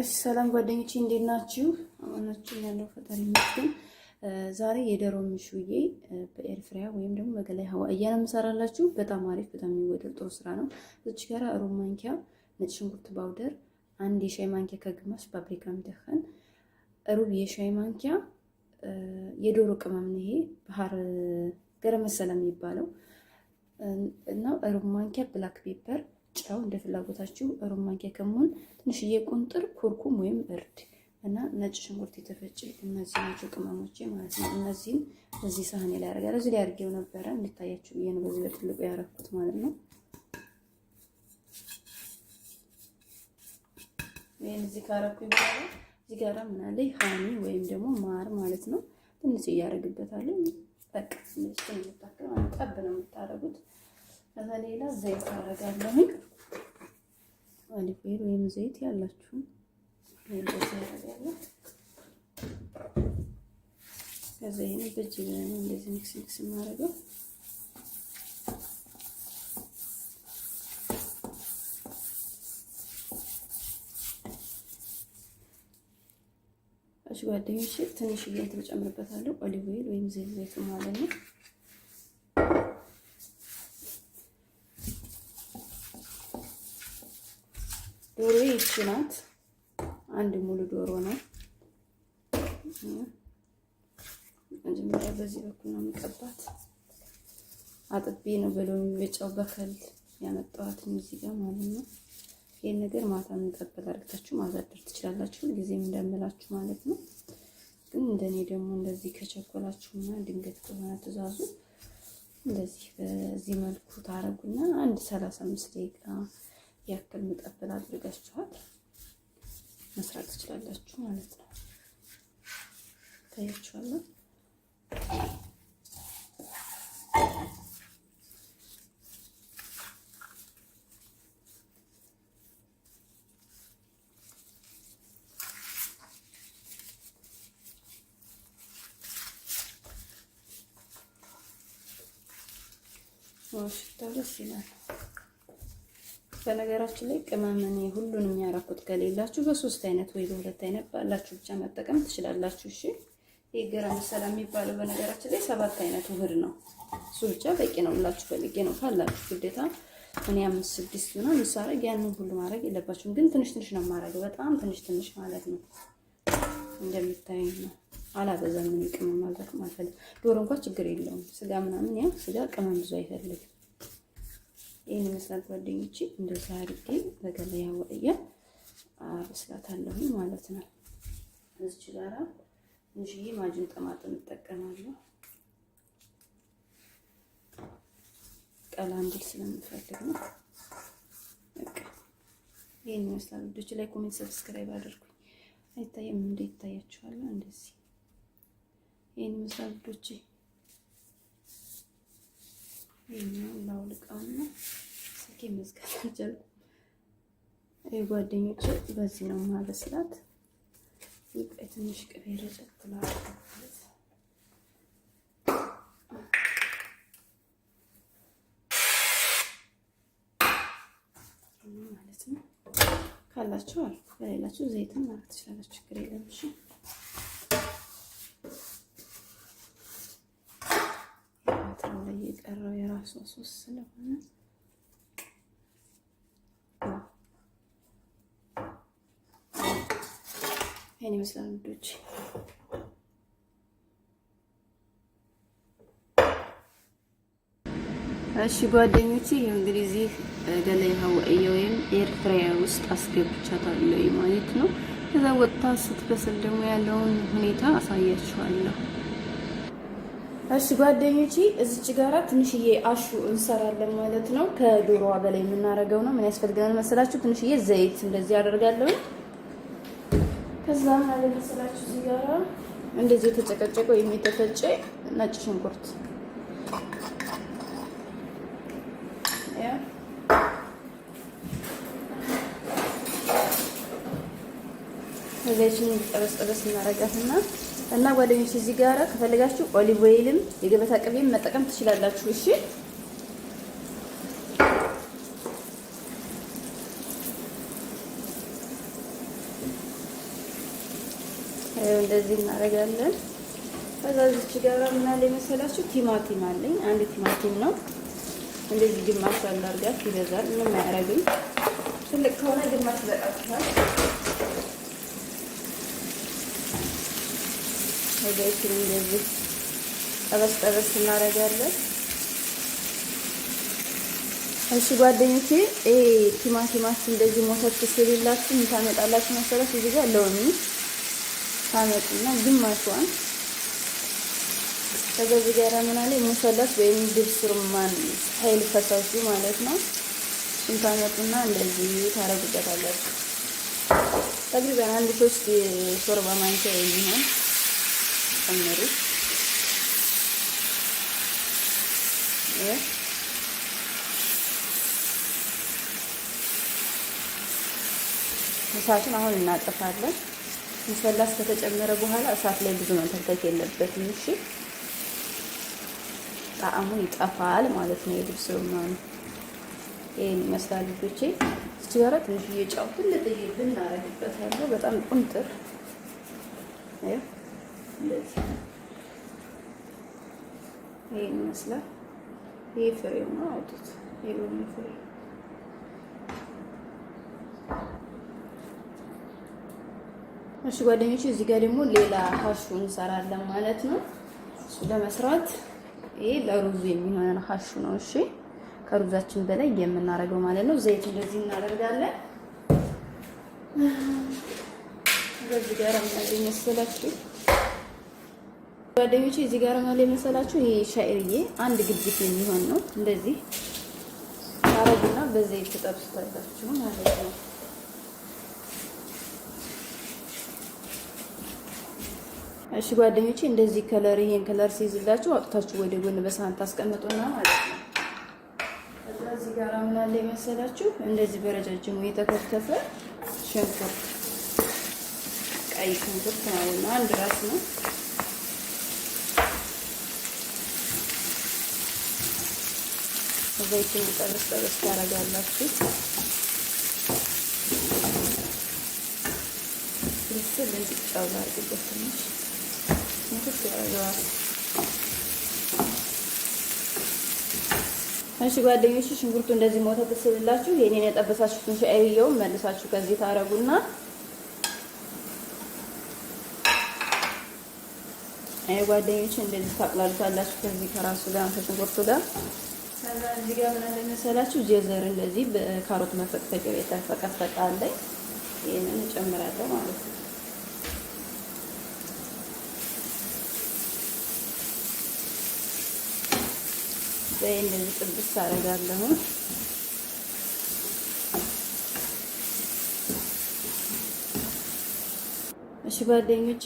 እሺ ሰላም ጓደኞቼ እንዴት ናችሁ? አማናችሁ ያለው ፈጣሪ ይመስገን። ዛሬ የዶሮ ምሽውዬ በኤር ፍራየር ወይም ደግሞ በገላይ ሀዋያ ነው የምሰራላችሁ። በጣም አሪፍ በጣም የሚወደድ ጥሩ ስራ ነው። እዚህ ጋር ሩብ ማንኪያ ነጭ ሽንኩርት ባውደር፣ አንድ የሻይ ማንኪያ ከግማሽ ፓፕሪካ ምደኸን፣ ሩብ የሻይ ማንኪያ የዶሮ ቅመም ነው። ይሄ ባህር ገረም መሰለ የሚባለው እና ሩብ ማንኪያ ብላክ ፔፐር፣ ጨው እንደ ፍላጎታችሁ፣ ሩብ ማንኪያ ከሙን፣ ትንሽዬ ቁንጥር ኩርኩም ወይም እርድ እና ነጭ ሽንኩርት የተፈጨ። እነዚህ ናቸው ቅመሞቼ ማለት ነው። እነዚህን በዚህ ሳህኔ ላይ አደርጋለሁ። እዚህ ላይ አድርጌው ነበረ እንድታያችሁ ብዬ ነው በዚህ በትልቁ ያደረኩት ማለት ነው። ይሄን እዚህ ካረኩ ይባላል። እዚህ ጋር ምን አለ ሃኒ ወይም ደግሞ ማር ማለት ነው። ትንሽ እያደረግበታለሁ። በቃ ትንሽ እንታከለ ማለት ጠብ ነው የምታረጉት። ከዛ ሌላ ዘይት አደርጋለሁ። ኦሊቭ ኦይል ወይም ዘይት ያላችሁ እንደዚህ አደርጋለሁ። ከዛ ይሄን በእጅ እንደዚህ ሚክስ ማድረገው እሺ ጓደኞቼ ትንሽ እንትን ጨምርበታለሁ። ኦሊቭ ኦይል ወይም ዘይት ማለት ነው። ዶሮ ይቺ ናት። አንድ ሙሉ ዶሮ ነው። መጀመሪያ በዚህ በኩል ነው የሚቀባት። አጥቤ ነው በሎሚ በጨው በከል ያመጣኋት እዚህ ጋር ማለት ነው። ይሄን ነገር ማታ እንጠበል አድርጋችሁ ማዛደር ትችላላችሁ፣ ጊዜም እንደምላችሁ ማለት ነው። ግን እንደኔ ደግሞ እንደዚህ ከቸኮላችሁና ድንገት ከሆነ ትእዛዙ እንደዚህ በዚህ መልኩ ታረጉና አንድ 35 ደቂቃ ያክል መጠበል አድርጋችኋል መስራት ትችላላችሁ ማለት ነው። ታያችኋል። ሽታው ደስ ይላል። በነገራችን ላይ ቅመምን ሁሉንም ያራኩት ከሌላችሁ በሶስት አይነት ወይ በሁለት አይነት ባላችሁ ብቻ መጠቀም ትችላላችሁ። እሺ ይሄ ገረም መሰለ የሚባለው በነገራችን ላይ 7 አይነት ውህድ ነው። እሱ ብቻ በቂ ነው ብላችሁ ፈልጌ ነው። ካላችሁ ግዴታ እኔ 5 6 ምናምን ምሳረግ ያንን ሁሉ ማድረግ የለባችሁም። ግን ትንሽ ትንሽ ነው የማደርገው፣ በጣም ትንሽ ትንሽ ማለት ነው። እንደምታዩኝ ነው። አላበዛም። ምን ቅመም ማድረግ ማለት ዶሮ እንኳን ችግር የለውም። ስጋ ምናምን ያው ስጋ ቅመም ብዙ አይፈልግም። ይሄን መስራት ጓደኞቼ እንደዛ አድርጌ በገላይ ሀዋያ አበስላታለሁ ማለት ነው። እዚህ ጋራ ትንሽዬ ማጅን ጠማጥም እጠቀማለሁ ቀላ እንዲል ስለምፈልግ ነው። በቃ ይሄን መስራት ልጆች ላይ ኮሜንት ሰብስክራይብ አድርጉኝ። አይታየም እንዴ? ይታያችኋል እንደዚህ። ይሄን መስራት ልጆች ይሄን ላውልቃውና ስልኬ መዝጋት አልቻልኩም። ጓደኞቼ በዚህ ነው ማበስላት። ይቆይ ትንሽ ቅቤ ረጨት ላድርግበት ማለት ነው። ካላችሁ አልኩ በሌላችሁ ዘይትን ማለት ትችላላችሁ፣ ችግር የለም። እሺ ላይ የቀረው የራሱ ሶስ ስለሆነ ይሄን ይመስላል ልጆች። እሺ ጓደኞቼ ይሄው እንግዲህ እዚህ ገላይ ሀዋያ ወይም ኤር ፍራየር ውስጥ አስገብቻታለሁ ማለት ነው። ከዛ ወጣ ስትበስል ደግሞ ያለውን ሁኔታ አሳያችኋለሁ። እሺ ጓደኞቼ እዚች ጋራ ትንሽዬ አሹ እንሰራለን ማለት ነው። ከዶሮዋ በላይ የምናረገው ነው። ምን ያስፈልገናል መሰላችሁ? ትንሽዬ ዘይት እንደዚህ አደርጋለሁ። ከዛ ማለት መሰላችሁ እዚህ ጋራ እንደዚህ የተጨቀጨቀ ወይም የተፈጨ ነጭ ሽንኩርት ያ እዚህን ጠበስ እናረጋትና እና ጓደኞች እዚህ ጋራ ከፈለጋችሁ ኦሊቭ ኦይልም የገበታ ቅቤም መጠቀም ትችላላችሁ። እሺ እንደዚህ እናደርጋለን። ከዛ እዚች ጋር ምን አለ መሰላችሁ ቲማቲም አለኝ። አንድ ቲማቲም ነው እንደዚህ ግማሽ አላርጋት ይበዛል፣ ምንም አያረግም። ትልቅ ከሆነ ግማሽ በቃታል። ወደዚህ እንደዚህ ጠበስ ጠበስ እናደርጋለን። እሺ ጓደኞቼ ቲማቲማችሁ እንደዚህ ሞተት ስለሌላችሁ ምን ታመጣላችሁ መሰላችሁ? እዚህ ጋር ሎሚ ታመጡና ግማሿን ከዚህ ጋር ምን አለ ሙሰለስ ወይም ድብስ ሩማን ኃይል ፈሳሹ ማለት ነው። እሱን ታመጡና እንደዚህ ታረጉበታላችሁ። ተግሪባን አንድ 3 ሾርባ ማንኪያ የሚሆን ጨምሩ። እሳቱን አሁን እናጠፋለን። ሙሰላስ ከተጨመረ በኋላ እሳት ላይ ብዙ መንተክተክ የለበትም። እሺ ጣዕሙ ይጠፋል ማለት ነው። የድብስ ሩማን ይሄን ይመስላል ልጆቼ። እዚህ ጋር ትንሽዬ ጨው ትልጥዬ ብናረግበታለሁ። በጣም ቁንጥር አይ እንደዚህ ይሄን ይመስላል። ይሄ ፍሬው ነው አውጡት። የሎሚ ፍሬ እሺ ጓደኞቼ፣ እዚህ ጋር ደግሞ ሌላ ሀሹ እንሰራለን ማለት ነው። እሱ ለመስራት ይሄ ለሩዝ የሚሆን ሀሹ ነው። እሺ ከሩዛችን በላይ የምናደርገው ማለት ነው። ዘይት እንደዚህ እናደርጋለን። በዚህ ጋር ማለት መሰላችሁ ጓደኞቼ፣ እዚህ ጋር ማለት መሰላችሁ ይሄ ሻይርዬ አንድ ግድፍ የሚሆን ነው። እንደዚህ ታረጉና በዘይት ተጠብሱታላችሁ ማለት ነው። እሺ ጓደኞቼ፣ እንደዚህ ከለር ይሄን ከለር ሲይዝላችሁ አውጥታችሁ ወደ ጎን በሳህን ታስቀምጡና ማለት ነው። እዚህ ጋር ምን አለ መሰላችሁ እንደዚህ በረጃጅሙ የተከተፈ ሽንኩርት፣ ቀይ ሽንኩርት ማለት ነው። አንድ ራስ ነው። ዘይቱን ጠበስ ጠበስ ታረጋላችሁ። እንደዚህ ጫው አድርጉበት ትንሽ እሺ ጓደኞቼ፣ ሽንኩርቱ እንደዚህ ሞተት ስለላችሁ የኔን የጠበሳችሁትን ሻይሪየውን መልሳችሁ ከዚህ ታረጉና ጓደኞቼ እንደዚህ ታቅላሉታላችሁ ከዚህ ከራሱ ጋር ከሽንኩርቱ ጋር። ከዛ እዚህ ጋር ምን አለ መሰላችሁ ጀዘር እንደዚህ በካሮት መፈቅፈቂያ የተፈቀፈቀ አለ። ይሄንን እንጨምራለሁ ማለት ነው። እንደዚህ ጥብስ አደርጋለሁ። እሺ ጓደኞቼ፣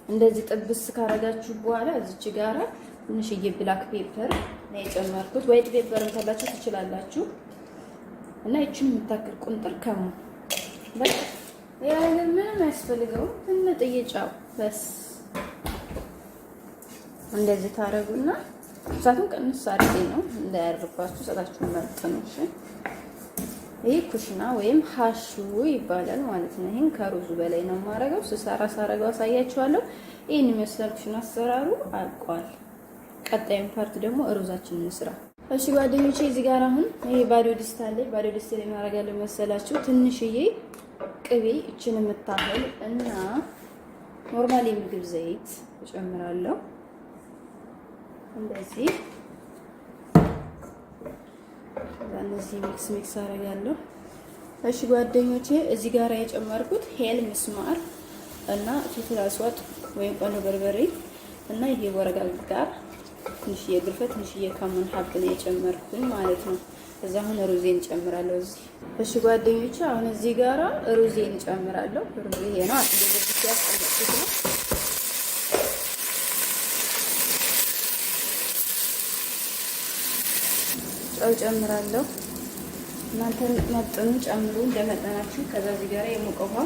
እንደዚህ ጥብስ ካረጋችሁ በኋላ እዚች ጋራ ትንሽዬ ብላክ ፔፐር ነው የጨመርኩት። ዋይት ፔፐርም ካላችሁ ትችላላችሁ። እና ይችን የምታክል ቁንጥር ከሙ በቃ ያለ ምንም አያስፈልገውም። ትንጥዬ ጫው በስ እንደዚህ ታረጉና እሳቱን ቀንስ አድርጌ ነው እንዳያርባችሁ እሳታችሁን መጥኑ። እሺ ይሄ ኩሽና ወይም ሀሹ ይባላል ማለት ነው። ይሄን ከሩዙ በላይ ነው የማረገው። ሳረገው አሳያችኋለሁ። ይሄን ይመስላል ኩሽና አሰራሩ አልቋል። ቀጣዩን ፓርት ደግሞ ሩዛችንን እንስራ። እሺ ጓደኞቼ፣ እዚህ ጋር አሁን ይሄ ባዶ ድስት አለ። ባዶ ድስት ላይ እናደርጋለን መሰላችሁ ትንሽዬ ቅቤ እችን የምታህል እና ኖርማል የምግብ ዘይት እጨምራለሁ። እንደዚህ እነዚህ ሚክስ አደርጋለሁ። እሺ ጓደኞቼ፣ እዚህ ጋር የጨመርኩት ሄል ምስማር እና ፍልፍል አስዋጥ ወይም ቆንጆ በርበሬ እና ይሄ ወረጋ ጋር ትንሽዬ ግርፈ ትንሽዬ ከሙን ሀብ ነው የጨመርኩኝ ማለት ነው። እዛ አሁን ሩዜን ጨምራለሁ እዚህ። እሺ ጓደኞቼ፣ አሁን እዚህ ጋራ ሩዜን ጨምራለሁ። ሩዜ ይሄ ነው አጥቦት ያስቀምጡት ነው። ጨው ጨምራለሁ። እናንተ መጠኑ ጨምሩ እንደመጠናችሁ። ከዛ እዚህ ጋራ የሞቀ ውሃ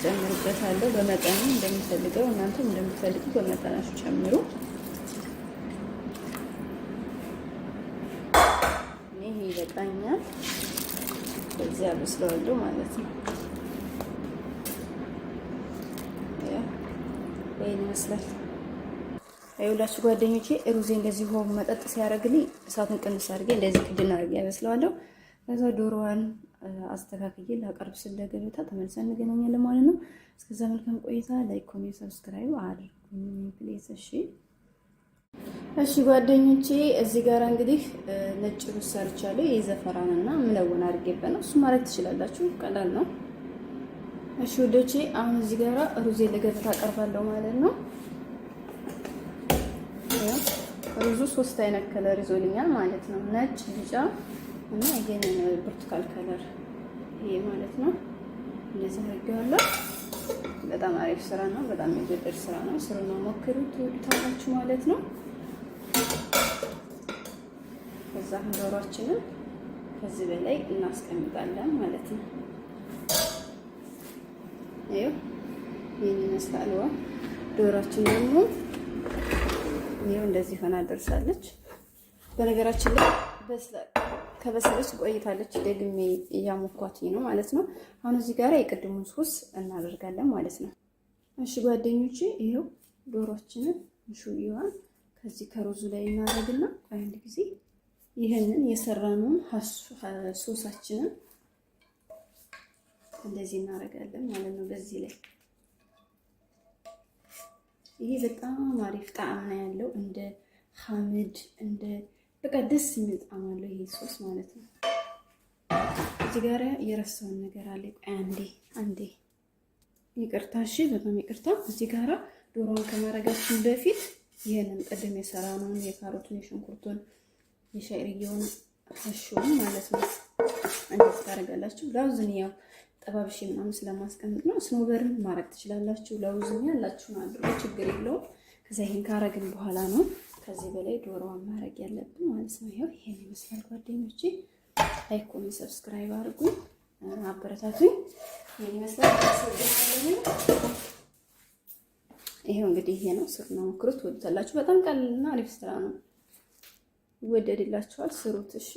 ጨምሩበታለሁ በመጠኑ እንደምፈልገው። እናንተ እንደምትፈልጉ በመጠናችሁ ጨምሩ። ይሄ ይበቃኛል። በዚህ አበስለዋለሁ ማለት ነው። ይመስላል። አይውላችሁ ጓደኞቼ ሩዜ እንደዚህ ሆኖ መጠጥ ሲያደርግልኝ እሳቱን ቅንስ አድርጌ እንደዚህ ክድና አድርጌ ያበስለዋለሁ። ከዛ ዶሮዋን አስተካክዬ ላቀርብ ስለገበታ ተመልሰን እንገናኛለን ማለት ነው። እስከዛ መልካም ቆይታ። ላይክ፣ ኮሜንት፣ ሰብስክራይብ አድርጉኝ ፕሊዝ። እሺ ጓደኞቼ እዚህ ጋር እንግዲህ ነጭ ሩዝ ሰርቻለሁ። የዘፈራንና ምለውን አድርጌበት ነው። እሱ ማድረግ ትችላላችሁ፣ ቀላል ነው። እሺ ወዶቼ አሁን እዚህ ጋር ሩዜ ለገበታ አቀርባለሁ ማለት ነው። ሩዙ 3 አይነት ከለር ይዞልኛል ማለት ነው። ነጭ፣ ቢጫ እና ይሄንን ብርቱካን ከለር ይሄ ማለት ነው። እንደዚህ አድርጌዋለሁ። በጣም አሪፍ ስራ ነው። በጣም የሚወደድ ስራ ነው። ስሩና ሞክሩት፣ ትወዱታላችሁ ማለት ነው። ከዛ ዶሮአችንን ከዚህ በላይ እናስቀምጣለን ማለት ነው። ይሄው ይሄን ይመስላል። ዶሮአችን ደግሞ ይሄው እንደዚህ ሆና ደርሳለች። በነገራችን ላይ ከበሰለች ቆይታለች። ደግሜ እያሞኳትኝ ነው ማለት ነው። አሁን እዚህ ጋር የቅድሙን ሶስ እናደርጋለን ማለት ነው። እሺ ጓደኞቼ ይሄው ዶሮአችንን እንሹይዋን ከዚህ ከሩዙ ላይ እናደርግና አንድ ጊዜ ይሄንን የሰራነውን ሶሳችንን እንደዚህ እናደርጋለን ማለት ነው። በዚህ ላይ ይሄ በጣም አሪፍ ጣዕም ነው ያለው። እንደ ሐምድ እንደ በቃ ደስ የሚል ጣዕም አለው ይሄ ሶስ ማለት ነው። እዚህ ጋር የረሳውን ነገር አለ። አንዴ ይቅርታ፣ እሺ በጣም ይቅርታ። እዚህ ጋር ዶሮውን ከማረጋችን በፊት ይሄንን ቅድም የሰራነውን የካሮቱን፣ የሽንኩርቱን፣ የሻይርየውን ሀሹን ማለት ነው እንደዚህ ታደርጋላችሁ። ለውዝን ያው ጠባብሽ ምናምን ስለማስቀምጥ ነው። ስኖበርን ማድረግ ትችላላችሁ። ለውዝን ያላችሁን አድርጎ ችግር የለውም። ከዛ ይሄን ካረግን በኋላ ነው ከዚህ በላይ ዶሮዋን ማድረግ ያለብን ማለት ነው። ይሄው ይሄን ይመስላል ጓደኞቼ። ላይክ፣ ኮሜንት፣ ሰብስክራይብ አድርጉ፣ አበረታቱኝ። ይሄን ይመስላል። ይሄው እንግዲህ ይሄ ነው። ስሩና ሞክሩት፣ ትወዱታላችሁ። በጣም ቀላልና አሪፍ ስራ ነው። ይወደድላችኋል። ስሩት እሺ።